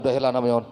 Udah hilang namanya.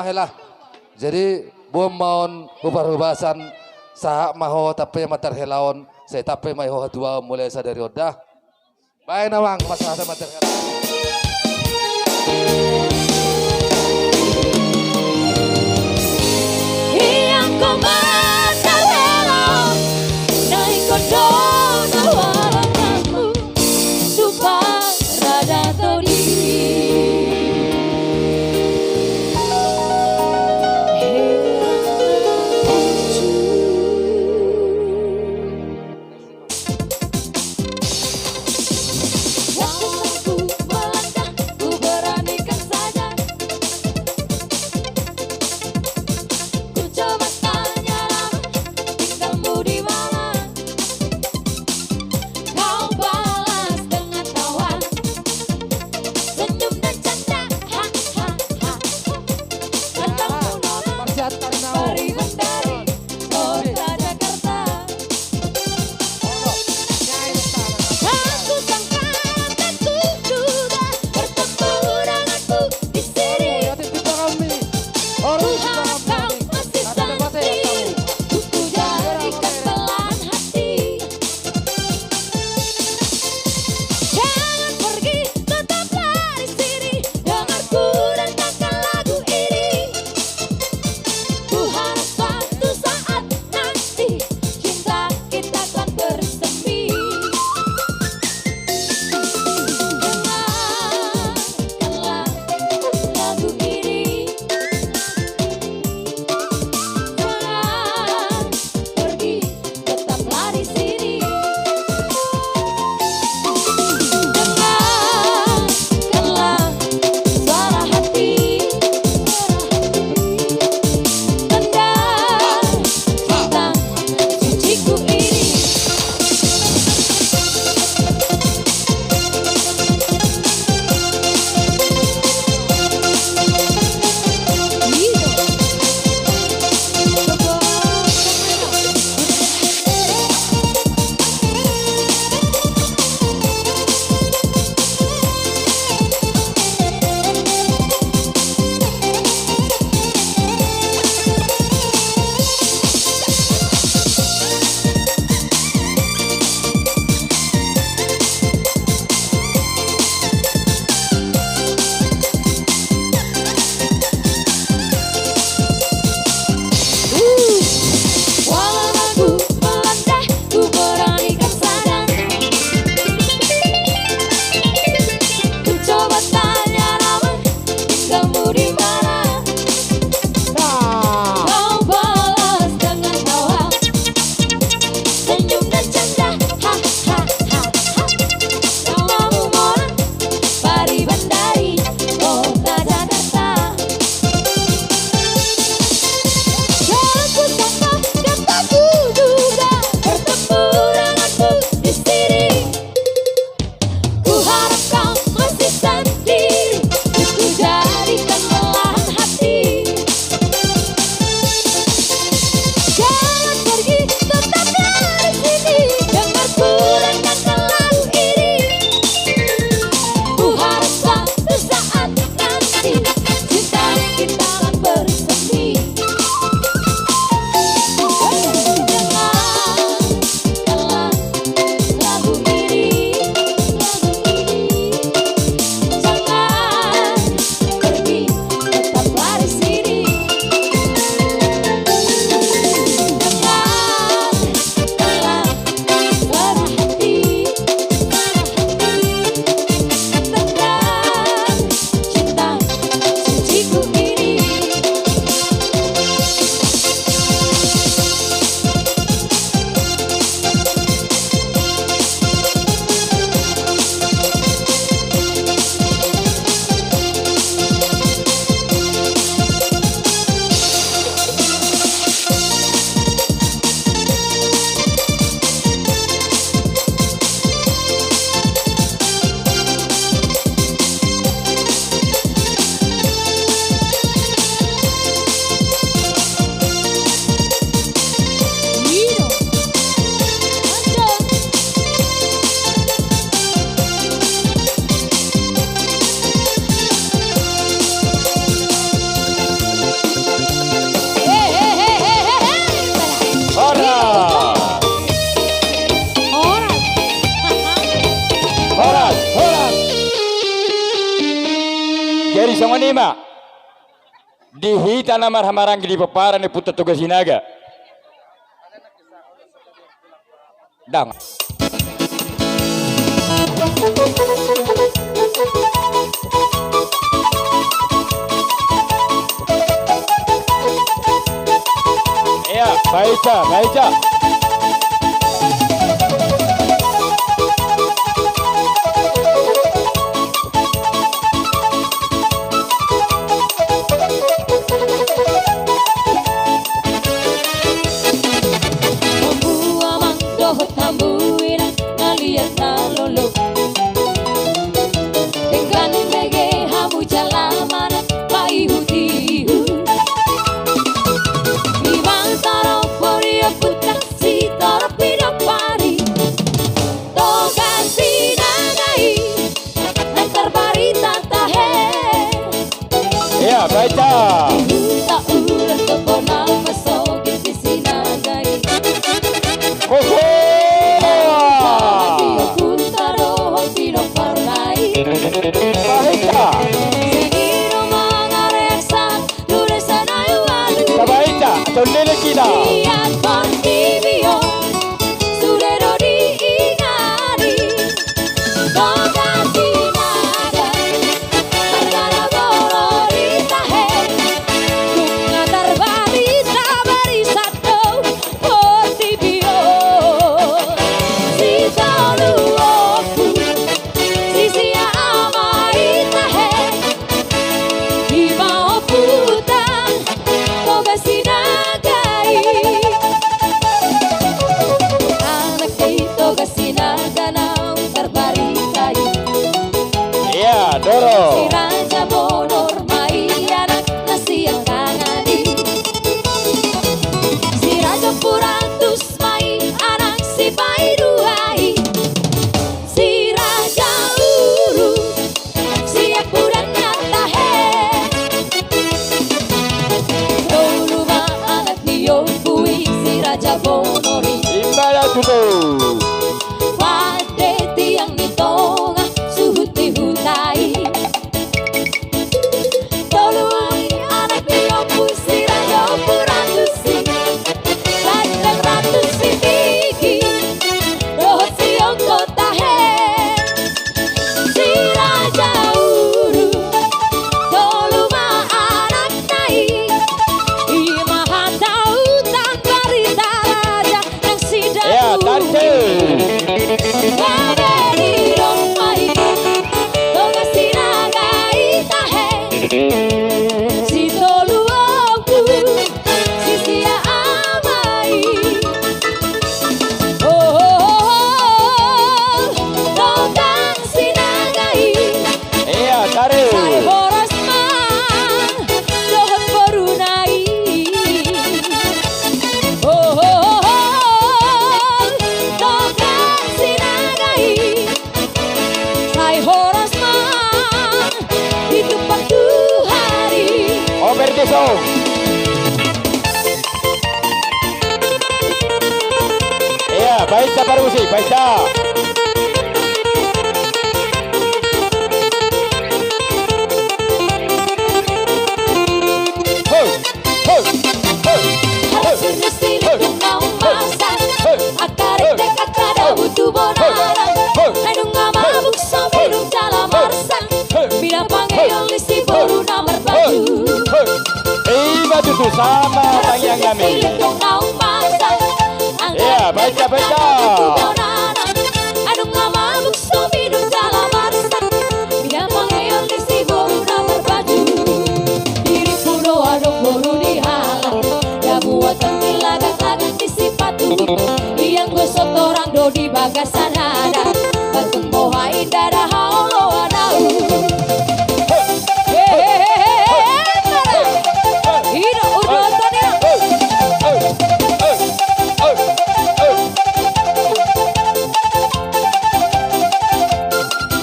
Lah. Jadi bom maun ubah-ubasan sahak maho tapi matar helaon saya tapi maho dua mulai sadari odah. Baik nawang masalah matar helaon. Yang kau matar helaon naik kodon awalanmu supaya rada todi. Coba tanya songonima dihita na marhamarang di paparan ni puta tugas sinaga. Dang. Ya, baca. Baca. Doro. Si Raja Bonor mai anak nasi yang kangadi. Si Raja Puratus mai anak si Paiduai. Si Raja Uru si Apuran Natahe. Dulu ma anak Niopui si Raja Bonori. Imbala tudo. Wade tiang nitonga suhuti hutai. Ya, baca Parusi, baca. Itu sama tanyang kami. Ya, baca. Yang gosok orang do di bagasan ada batung boha indara haulo anau.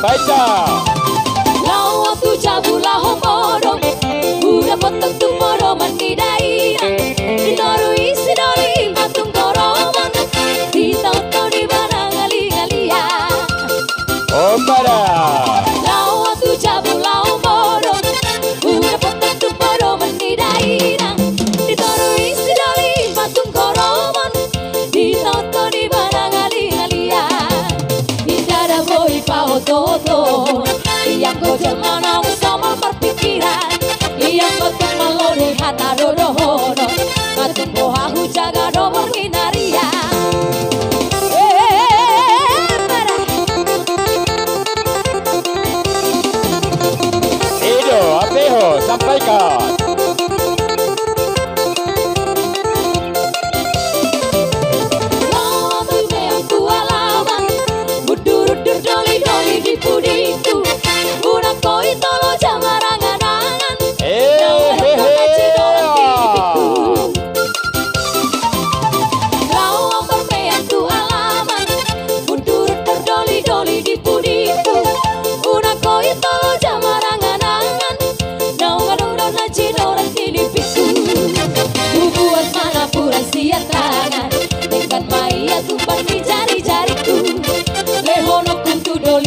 Baca. Lawa tu cabula homodo, udah potong tu modo mandi daira. Dinoru isi doli batung koroman, ditau di mana ngali-ngalia. Oh pada. Lawa tu cabula homodo, Ada boy pao toto yang gojol mana sama berpikiran yang betul melodi hata dorohono matung bohahu jaga nomor minaria. Edo, Apeho, sampaikan.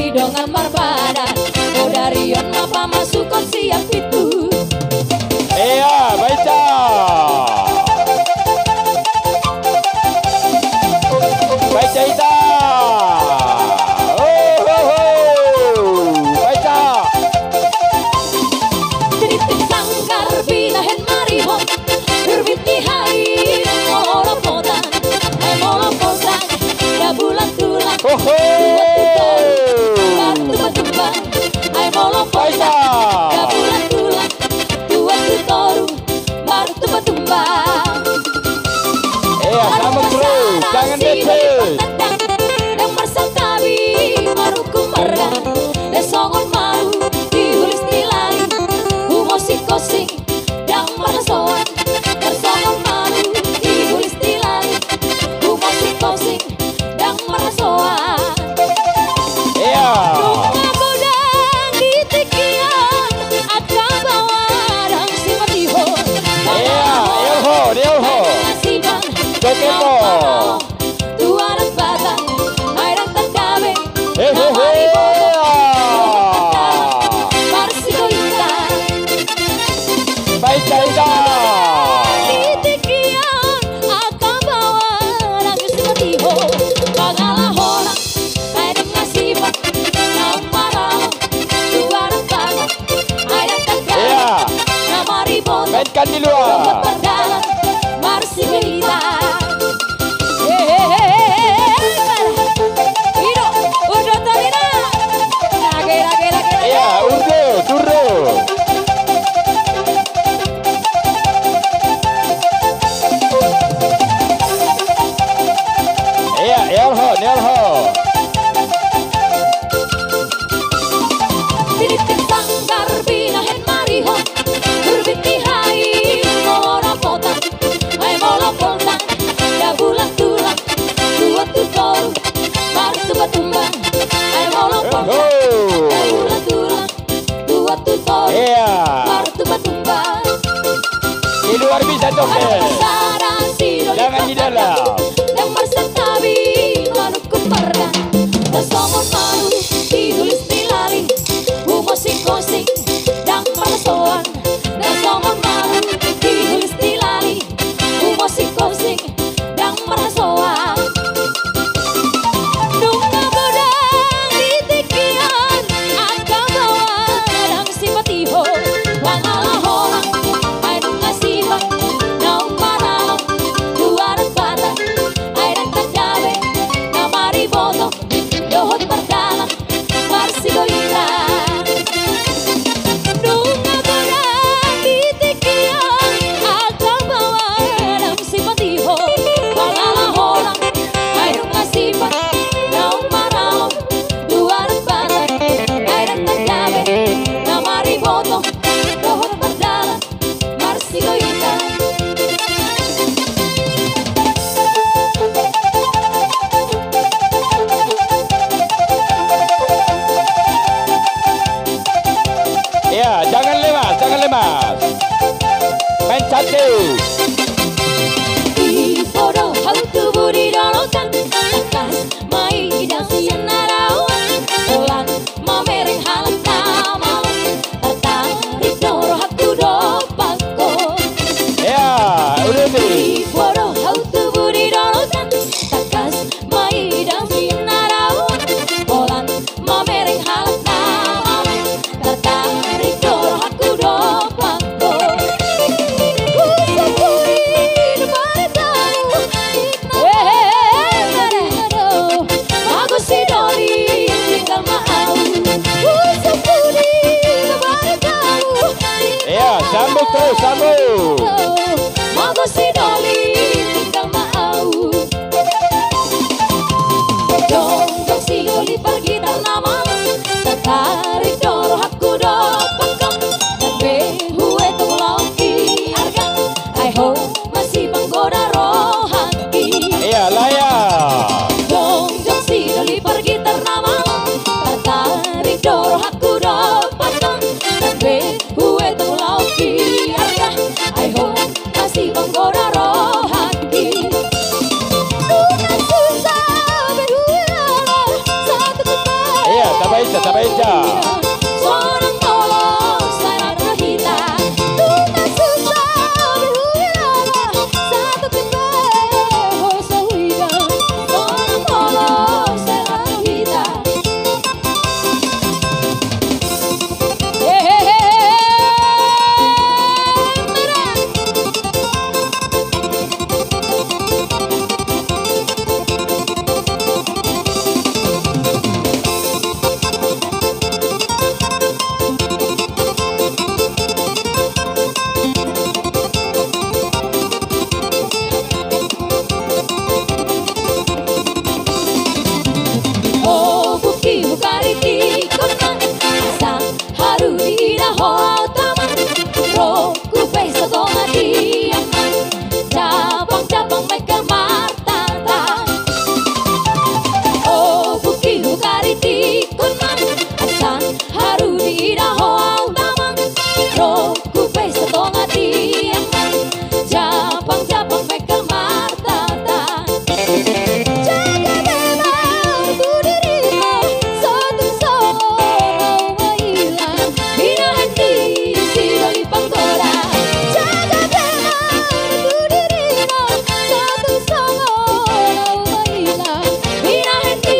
Dongan marbadan Odarion mapa masuk siap itu. Iya, baca. Baca ita. Baca. Tiritin sangkar binahen marihon berbiti hai mola potan mola potan ya bulan tulang. Ay molo poisa, ya bulan tulang, tua tu toru, baru tumba. Sama terus, jangan decet. Yang marsatabi, baru kumarga, lesongon malu, dihulis nilai, humosi kosing, yang marasoan, lesongon malu, dihulis nilai, humosi kosing, yang marasoan. Tuaran batang, airang terkabe, namari Marsiko ita. Baik ita. Titikian akan bawa nangis matiho, pangalahola, airang nasibat, namaralo. Tuaran batang, airang terkabe, namari mainkan di luar. Marsiko ita. Di luar bisa toke. Jangan di dalam. Yang marsatabi, manuk kumarga, lesongon malu, dihulis nilari, humosi kosing, yang marasoan, lesongon malu, dihulis nilari, humosi kosing, yang marasoan. Nunga bodang ditikian, akan bawa dan simpatiho, wangalaholang, ay nunga sibat, naung maralong, tuaran batang, mau mereng halap nama tertarik dorong aku dopangku ku sepuri padamu aku si doli tinggal mau ku sepuri padamu Ya, sambung terus, sambung. aku si doli tinggal mau dong si doli pergi dan nama tertarik dorong aku dopangku dan behue tulauki arga I hope masih menggoda rohani Iya, layak. dong si doli pergi ternama tertarik dorong aku dopangku dan behue tulauki arga I hope masih menggoda rohani Iya, tabah ija. Seorang tolong sana rahita Tuna susah berhuila Satu kebeho sawida Seorang tolong sana rahita Oh buki bukariti kotang Asang haru ina hoa taman Roku pesa tonga diaman Cabang-cabang mereka martata Oh buki bukariti kotang Asang haru ina hoa taman Roku pesa tonga diaman Cabang-cabang mereka martata Jaga memang ku dirimu Satu soal mailang Bina hati si doli panggoda Jaga memang ku dirimu Satu soal mailang Bina hati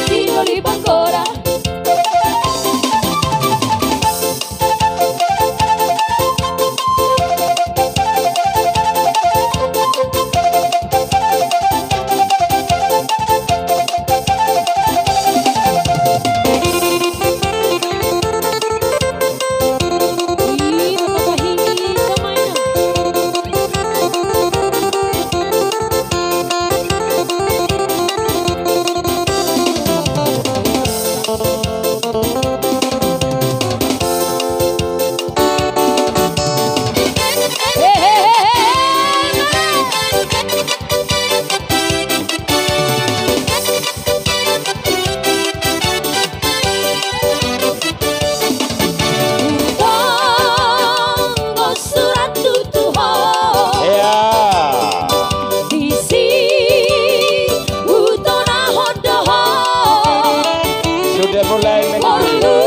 si doli panggoda Tunggu surat tutuhon Iya. Disi utona hondohon Sudah mulai Perlu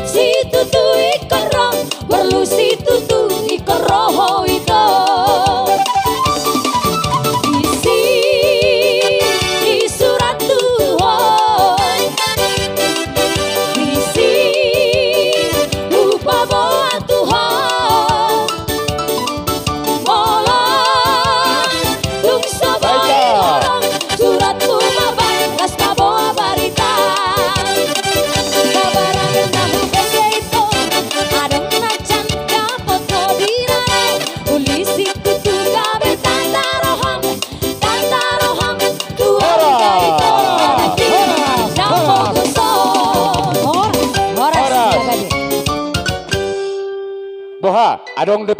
si tutu ikoro Perlu si tutu ikoro itu Disi di surat Tuhan Disi lupa bawa Tuhan Molang tung sabai orang Suratmu mabai kas bawa barita Kabaran nahu beke itu Adong nacan kapot kodira Ulisi kutu gabe tanta roham Tuhan itu Nampo kuso Horas Boha, adong de